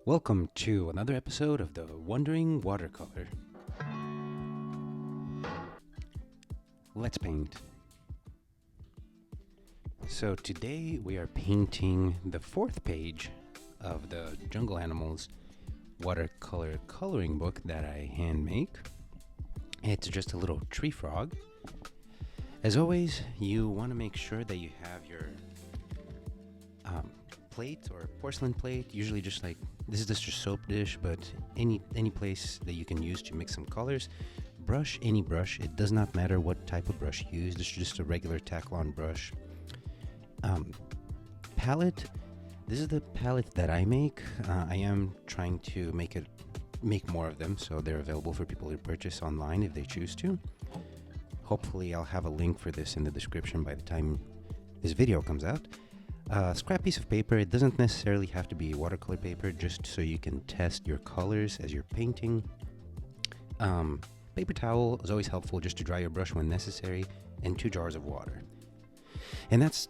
Welcome to another episode of the Wandering Watercolor. Let's paint. So today we are painting the fourth page of the Jungle Animals Watercolor Coloring book that I hand make. It's just a little tree frog. As always, you want to make sure that you have your plate or porcelain plate, usually just like this is just a soap dish, but any place that you can use to mix some colors. Brush, any brush, it does not matter what type of brush you use. This is just a regular tack-on brush. Palette, this is the palette that I make. I am trying to make more of them, so they're available for people to purchase online if they choose to. Hopefully I'll have a link for this in the description by the time this video comes out. Scrap piece of paper. It doesn't necessarily have to be watercolor paper, just so you can test your colors as you're painting. Paper towel is always helpful just to dry your brush when necessary, and 2 jars of water. And that's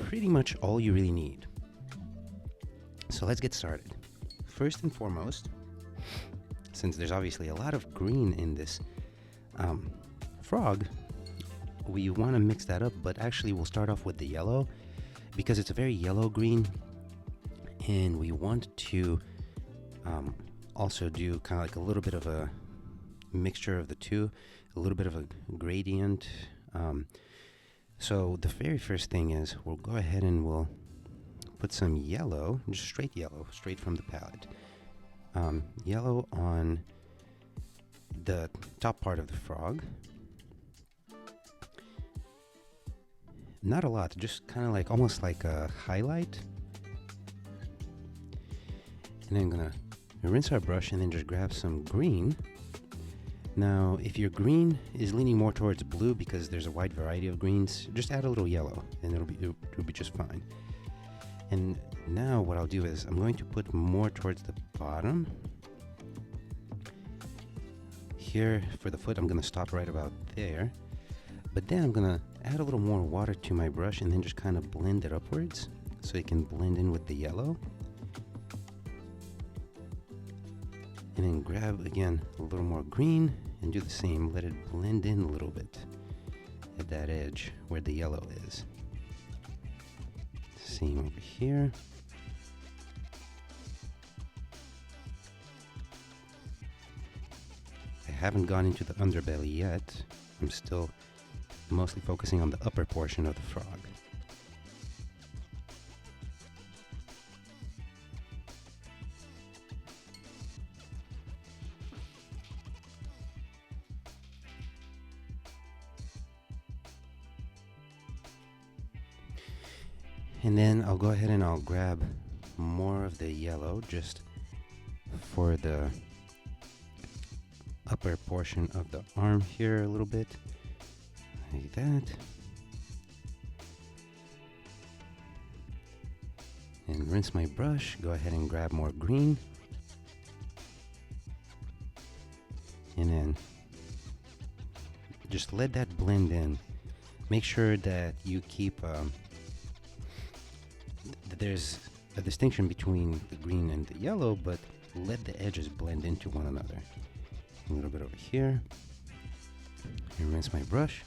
pretty much all you really need. So let's get started. First and foremost, since there's obviously a lot of green in this frog, we want to mix that up, but actually we'll start off with the yellow, because it's a very yellow green, and we want to also do kind of like a little bit of a mixture of the two, a little bit of a gradient. So the very first thing is we'll go ahead and we'll put some yellow, just straight yellow, straight from the palette. Yellow on the top part of the frog. Not a lot, just kind of like almost like a highlight. And then I'm gonna rinse our brush and then just grab some green. Now, if your green is leaning more towards blue because there's a wide variety of greens, just add a little yellow and it'll be just fine. And now what I'll do is I'm going to put more towards the bottom. Here for the foot, I'm gonna stop right about there. But then I'm gonna add a little more water to my brush and then just kind of blend it upwards so it can blend in with the yellow. And then grab again a little more green and do the same. Let it blend in a little bit at that edge where the yellow is. Same over here. I haven't gone into the underbelly yet. I'm still mostly focusing on the upper portion of the frog. And then I'll go ahead and I'll grab more of the yellow just for the upper portion of the arm here a little bit. Like that. And rinse my brush, go ahead and grab more green. And then just let that blend in. Make sure that you keep, that there's a distinction between the green and the yellow, but let the edges blend into one another. A little bit over here. And rinse my brush.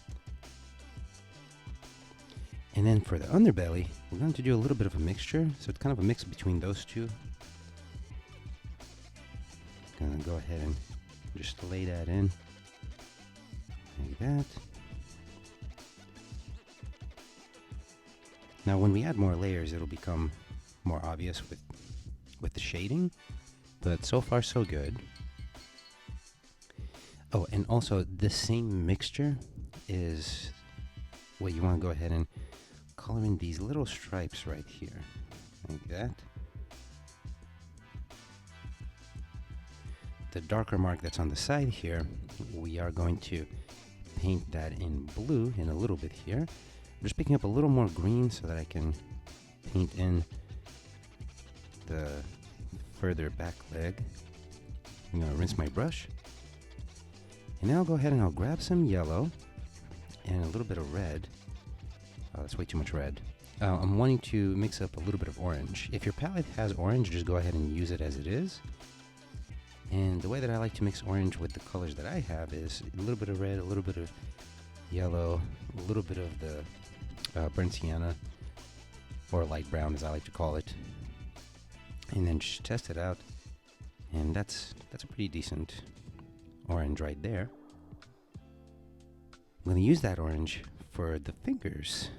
And then for the underbelly, we're going to do a little bit of a mixture. So it's kind of a mix between those two. Gonna go ahead and just lay that in. Like that. Now when we add more layers, it'll become more obvious with the shading. But so far so good. Oh, and also the same mixture is what you want to go ahead and color in these little stripes right here, like that. The darker mark that's on the side here, we are going to paint that in blue in a little bit here. I'm just picking up a little more green so that I can paint in the further back leg. I'm going to rinse my brush. And now I'll go ahead and I'll grab some yellow and a little bit of red. Oh, that's way too much red. I'm wanting to mix up a little bit of orange. If your palette has orange, just go ahead and use it as it is. And the way that I like to mix orange with the colors that I have is a little bit of red, a little bit of yellow, a little bit of the burnt sienna, or light brown as I like to call it. And then just test it out. And that's a pretty decent orange right there. I'm going to use that orange for the fingers,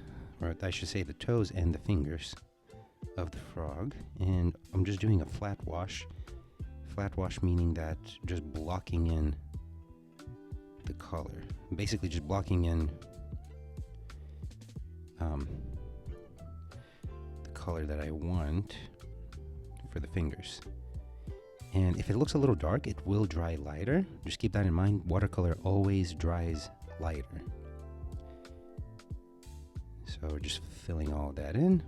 or I should say the toes and the fingers of the frog. And I'm just doing a flat wash. Flat wash meaning that just blocking in the color. Basically just blocking in the color that I want for the fingers. And if it looks a little dark, it will dry lighter. Just keep that in mind. Watercolor always dries lighter. So we're just filling all that in.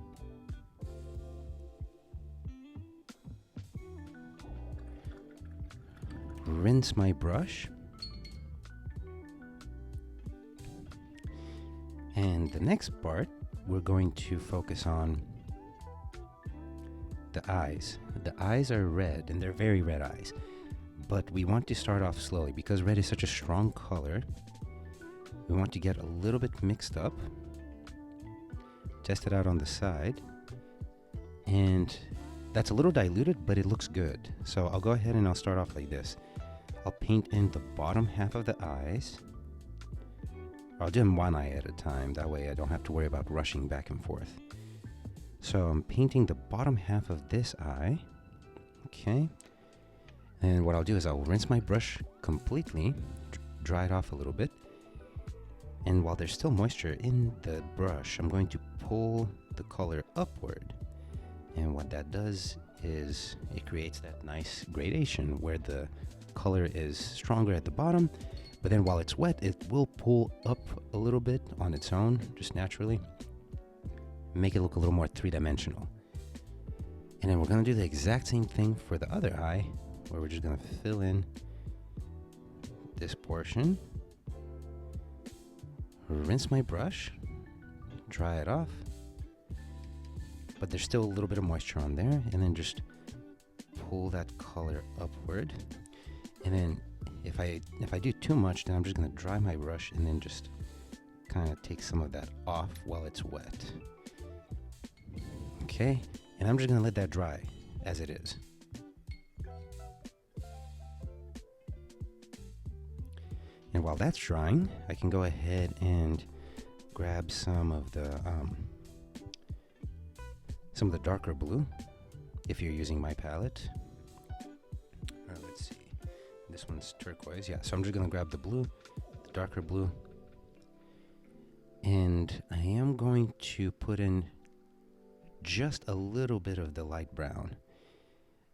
Rinse my brush. And the next part, we're going to focus on the eyes. The eyes are red, and they're very red eyes. But we want to start off slowly because red is such a strong color. We want to get a little bit mixed up. Test it out on the side. And that's a little diluted, but it looks good. So I'll go ahead and I'll start off like this. I'll paint in the bottom half of the eyes. I'll do them one eye at a time. That way I don't have to worry about rushing back and forth. So I'm painting the bottom half of this eye. Okay. And what I'll do is I'll rinse my brush completely, dry it off a little bit. And while there's still moisture in the brush, I'm going to pull the color upward. And what that does is it creates that nice gradation where the color is stronger at the bottom, but then while it's wet, it will pull up a little bit on its own, just naturally. Make it look a little more three-dimensional. And then we're going to do the exact same thing for the other eye, where we're just going to fill in this portion. Rinse my brush, dry it off, but there's still a little bit of moisture on there, and then just pull that color upward. And then if I do too much, then I'm just going to dry my brush and then just kind of take some of that off while it's wet. Okay, and I'm just going to let that dry as it is. And while that's drying, I can go ahead and grab some of the darker blue, if you're using my palette. Let's see, this one's turquoise. Yeah, so I'm just gonna grab the blue, the darker blue, and I am going to put in just a little bit of the light brown.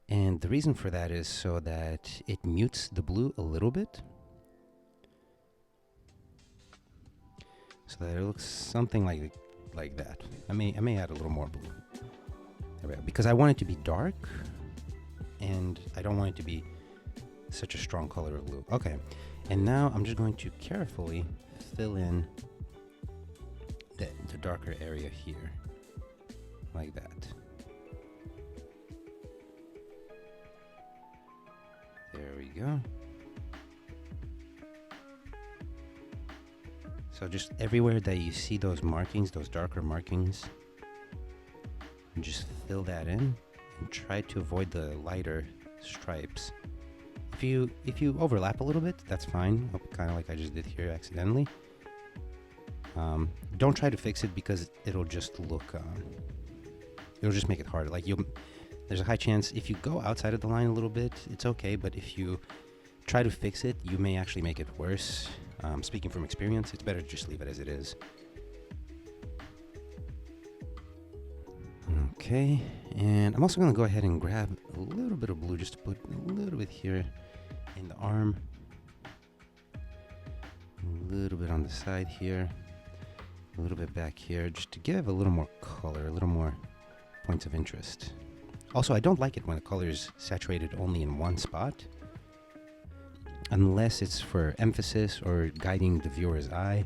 And the reason for that is so that it mutes the blue a little bit, so that it looks something like that. I may add a little more blue. There we go. Because I want it to be dark, and I don't want it to be such a strong color of blue. Okay, and now I'm just going to carefully fill in the darker area here, like that. There we go. So just everywhere that you see those markings, those darker markings, just fill that in and try to avoid the lighter stripes. If you overlap a little bit, that's fine, kind of like I just did here accidentally. Don't try to fix it because it'll just look, it'll just make it harder. Like there's a high chance if you go outside of the line a little bit, it's okay, but if you try to fix it, you may actually make it worse. Speaking from experience, it's better to just leave it as it is. Okay, and I'm also going to go ahead and grab a little bit of blue just to put a little bit here in the arm, a little bit on the side here, a little bit back here, just to give a little more color, a little more points of interest. Also, I don't like it when the color is saturated only in one spot, unless it's for emphasis or guiding the viewer's eye.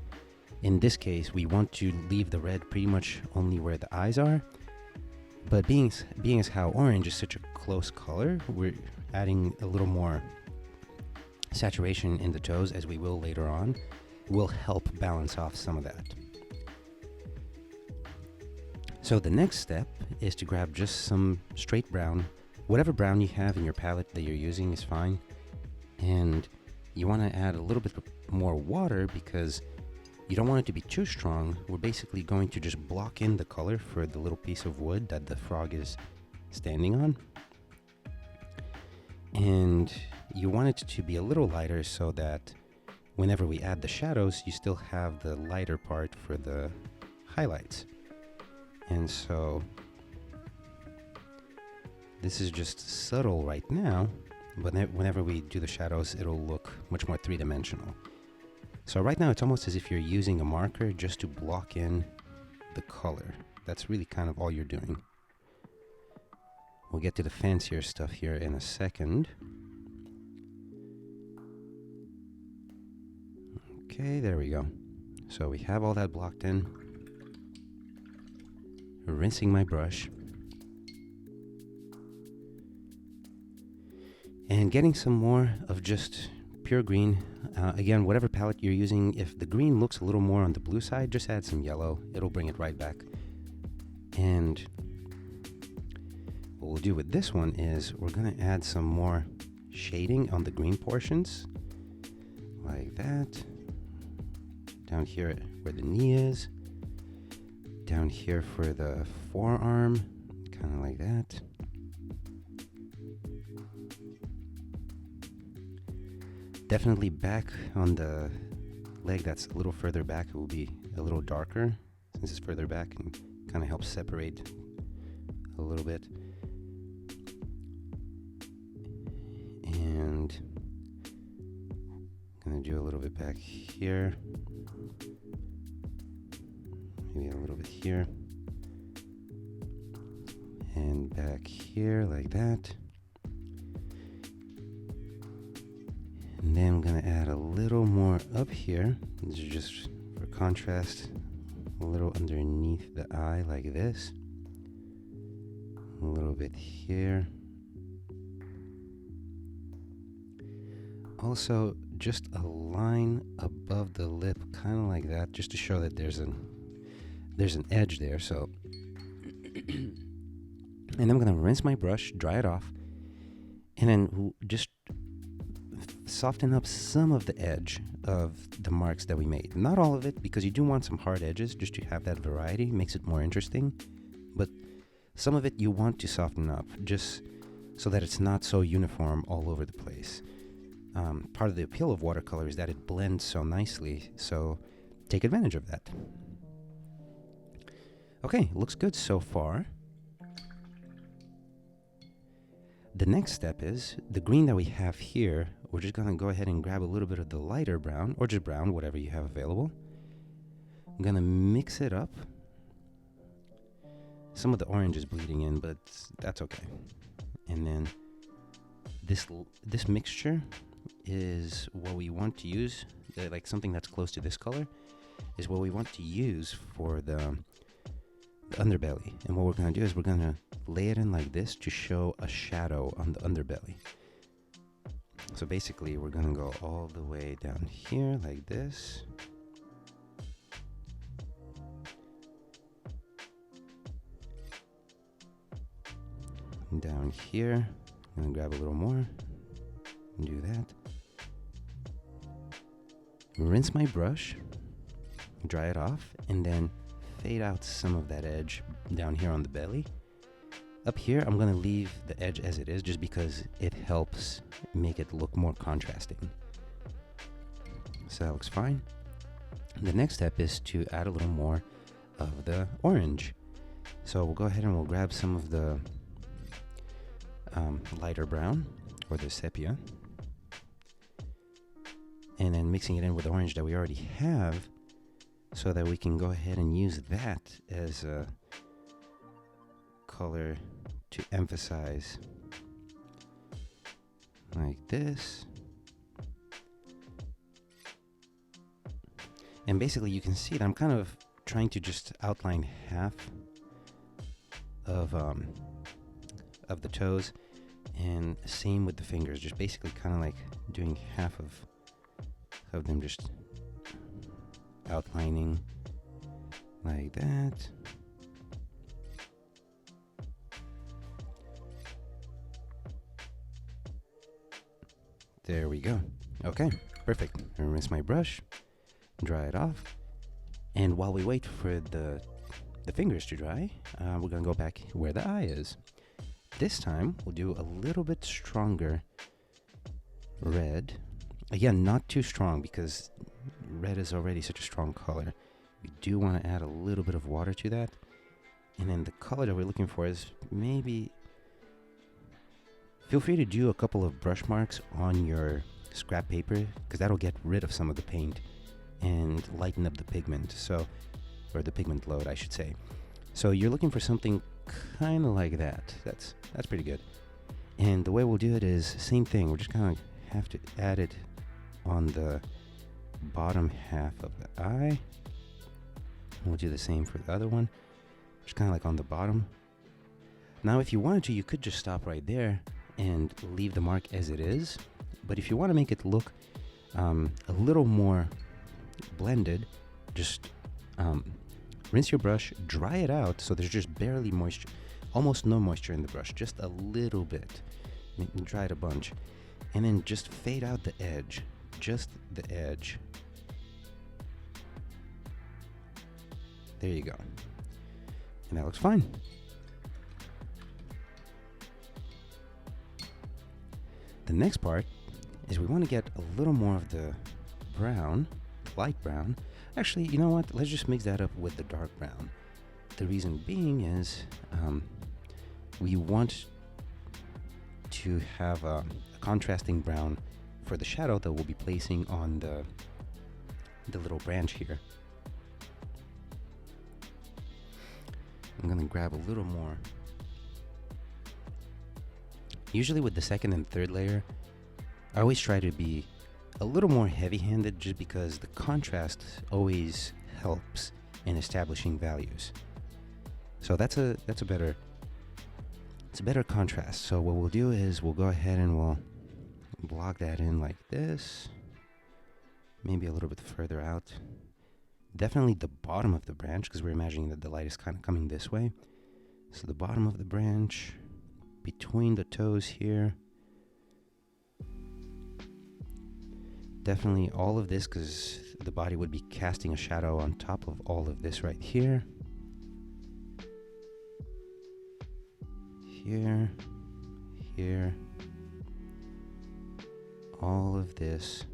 In this case, we want to leave the red pretty much only where the eyes are. But being as how orange is such a close color, we're adding a little more saturation in the toes, as we will later on, will help balance off some of that. So the next step is to grab just some straight brown. Whatever brown you have in your palette that you're using is fine. And you want to add a little bit more water because you don't want it to be too strong. We're basically going to just block in the color for the little piece of wood that the frog is standing on. And you want it to be a little lighter so that whenever we add the shadows, you still have the lighter part for the highlights. And so this is just subtle right now, but whenever we do the shadows, it'll look much more three-dimensional. So right now it's almost as if you're using a marker just to block in the color. That's really kind of all you're doing. We'll get to the fancier stuff here in a second. Okay, there we go. So we have all that blocked in. Rinsing my brush. And getting some more of just pure green. Again, whatever palette you're using, if the green looks a little more on the blue side, just add some yellow. It'll bring it right back. And what we'll do with this one is we're going to add some more shading on the green portions. Like that. Down here where the knee is. Down here for the forearm. Kind of like that. Definitely back on the leg that's a little further back, it will be a little darker since it's further back and kind of helps separate a little bit. And I'm going to do a little bit back here. Maybe a little bit here. And back here like that. And then I'm going to add a little more up here. This is just for contrast. A little underneath the eye like this. A little bit here. Also, just a line above the lip, kind of like that, just to show that there's an edge there. So, and I'm going to rinse my brush, dry it off, and then just soften up some of the edge of the marks that we made. Not all of it, because you do want some hard edges just to have that variety. Makes it more interesting. But some of it you want to soften up just so that it's not so uniform all over the place. Part of the appeal of watercolor is that it blends so nicely, so take advantage of that. Okay, looks good so far. The next step is the green that we have here. We're just going to go ahead and grab a little bit of the lighter brown, or just brown, whatever you have available. I'm going to mix it up. Some of the orange is bleeding in, but that's okay. And then this mixture is what we want to use, like something that's close to this color, is what we want to use for the underbelly. And what we're going to do is we're going to lay it in like this to show a shadow on the underbelly. So basically we're going to go all the way down here like this. And down here, I'm going to grab a little more and do that. Rinse my brush, dry it off, and then fade out some of that edge down here on the belly. Up here, I'm going to leave the edge as it is just because it helps make it look more contrasting. So that looks fine. The next step is to add a little more of the orange. So we'll go ahead and we'll grab some of the lighter brown or the sepia, and then mixing it in with the orange that we already have so that we can go ahead and use that as a color to emphasize like this. And basically you can see that I'm kind of trying to just outline half of the toes, and same with the fingers, just basically kind of like doing half of them, just outlining like that. There we go. Okay, perfect. I rinse my brush, dry it off, and while we wait for the fingers to dry, we're gonna go back where the eye is. This time we'll do a little bit stronger red. Again, not too strong because red is already such a strong color. We do want to add a little bit of water to that. And then the color that we're looking for is maybe... Feel free to do a couple of brush marks on your scrap paper, because that'll get rid of some of the paint and lighten up the pigment. So, or the pigment load, I should say. So you're looking for something kind of like that. That's pretty good. And the way we'll do it is same thing. We're just kind of have to add it on the bottom half of the eye. We'll do the same for the other one, just kind of like on the bottom. Now, if you wanted to, you could just stop right there and leave the mark as it is. But if you want to make it look a little more blended, just rinse your brush, dry it out so there's just barely moisture, almost no moisture in the brush, just a little bit. Dry it a bunch. And then just fade out the edge, just the edge. There you go. And that looks fine. The next part is we want to get a little more of the brown, light brown. Actually, you know what? Let's just mix that up with the dark brown. The reason being is we want to have a contrasting brown for the shadow that we'll be placing on the little branch here. I'm gonna grab a little more. Usually with the second and third layer, I always try to be a little more heavy-handed, just because the contrast always helps in establishing values. So that's a better contrast. So what we'll do is we'll go ahead and we'll block that in like this, maybe a little bit further out. Definitely the bottom of the branch, because we're imagining that the light is kind of coming this way. So the bottom of the branch, between the toes here. Definitely all of this, because the body would be casting a shadow on top of all of this right here. Here, here, all of this.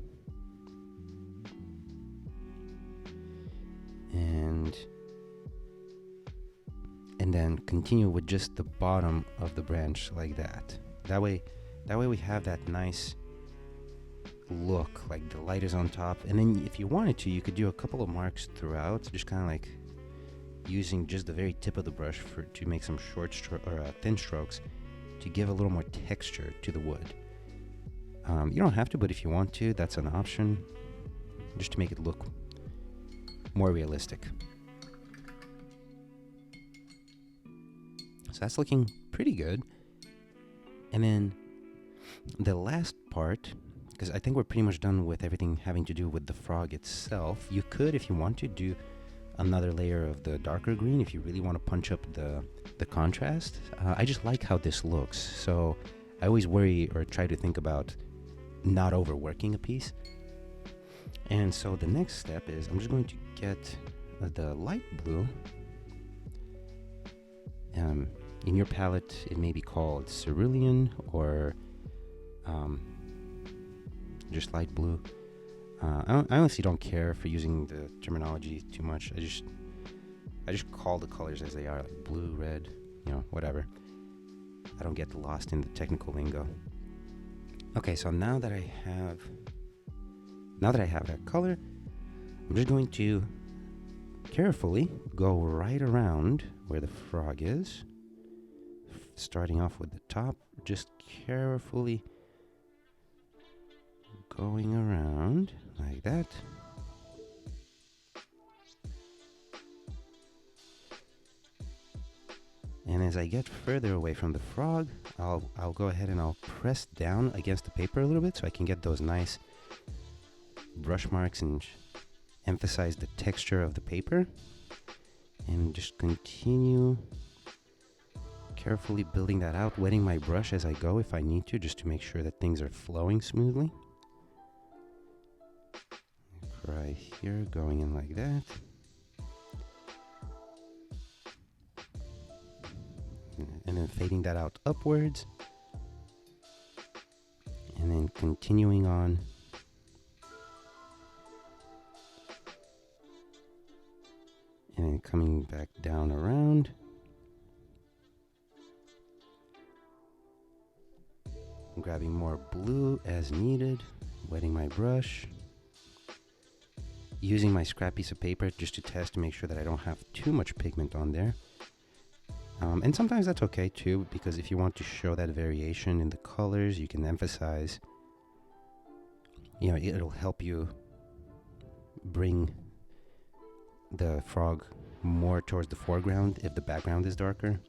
And then continue with just the bottom of the branch like that. That way we have that nice look, like the light is on top. And then if you wanted to, you could do a couple of marks throughout, just kind of like using just the very tip of the brush to make some thin strokes to give a little more texture to the wood. You don't have to, but if you want to, that's an option, just to make it look more realistic. So that's looking pretty good. And then the last part, because I think we're pretty much done with everything having to do with the frog itself. You could, if you want to, do another layer of the darker green if you really want to punch up the contrast. I just like how this looks, so I always worry or try to think about not overworking a piece. And so the next step is I'm just going to get the light blue. In your palette, it may be called cerulean or just light blue. I honestly don't care for using the terminology too much. I just call the colors as they are, like blue, red, whatever. I don't get lost in the technical lingo. Okay, so now that I have that color, I'm just going to carefully go right around where the frog is, starting off with the top, just carefully going around like that. And as I get further away from the frog, I'll go ahead and I'll press down against the paper a little bit so I can get those nice brush marks and emphasize the texture of the paper. And just continue carefully building that out, wetting my brush as I go if I need to, just to make sure that things are flowing smoothly. Right here, going in like that. And then fading that out upwards. And then continuing on. And then coming back down around. Grabbing more blue as needed. Wetting my brush. Using my scrap piece of paper just to test to make sure that I don't have too much pigment on there. And sometimes that's okay too, because if you want to show that variation in the colors, you can emphasize, you know, it'll help you bring the frog more towards the foreground if the background is darker.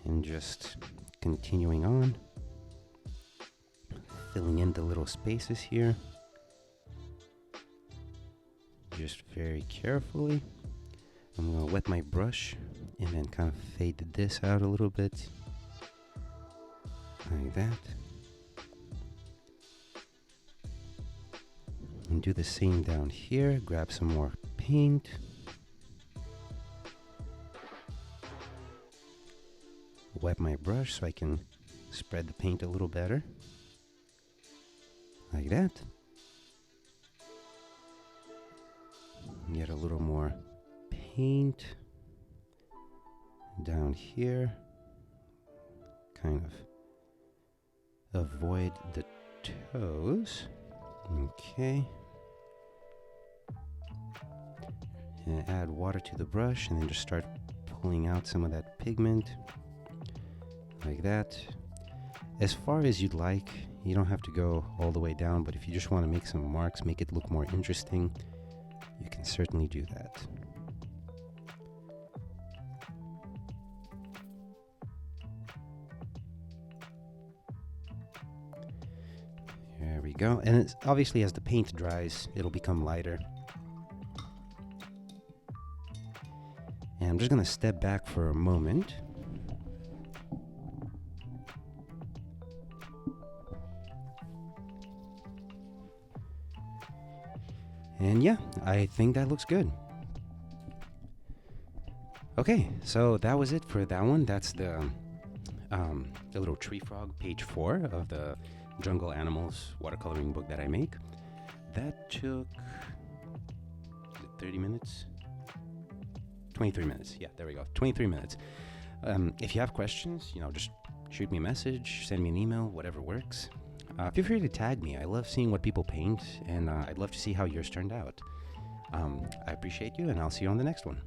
And just continuing on, filling in the little spaces here. Just very carefully. I'm going to wet my brush and then kind of fade this out a little bit. Like that. And do the same down here. Grab some more paint. Wet my brush so I can spread the paint a little better. Like that. Get a little more paint down here. Kind of avoid the toes. Okay. And add water to the brush and then just start pulling out some of that pigment. Like that. As far as you'd like, you don't have to go all the way down, but if you just want to make some marks, make it look more interesting, you can certainly do that. There we go. And it's obviously as the paint dries, it'll become lighter. And I'm just going to step back for a moment. And yeah, I think that looks good. Okay, so that was it for that one. That's the little tree frog, page 4 of the Jungle Animals watercoloring book that I make. That took 30 minutes? 23 minutes. Yeah, there we go. 23 minutes. If you have questions, just shoot me a message, send me an email, whatever works. Feel free to tag me. I love seeing what people paint, and I'd love to see how yours turned out. I appreciate you, and I'll see you on the next one.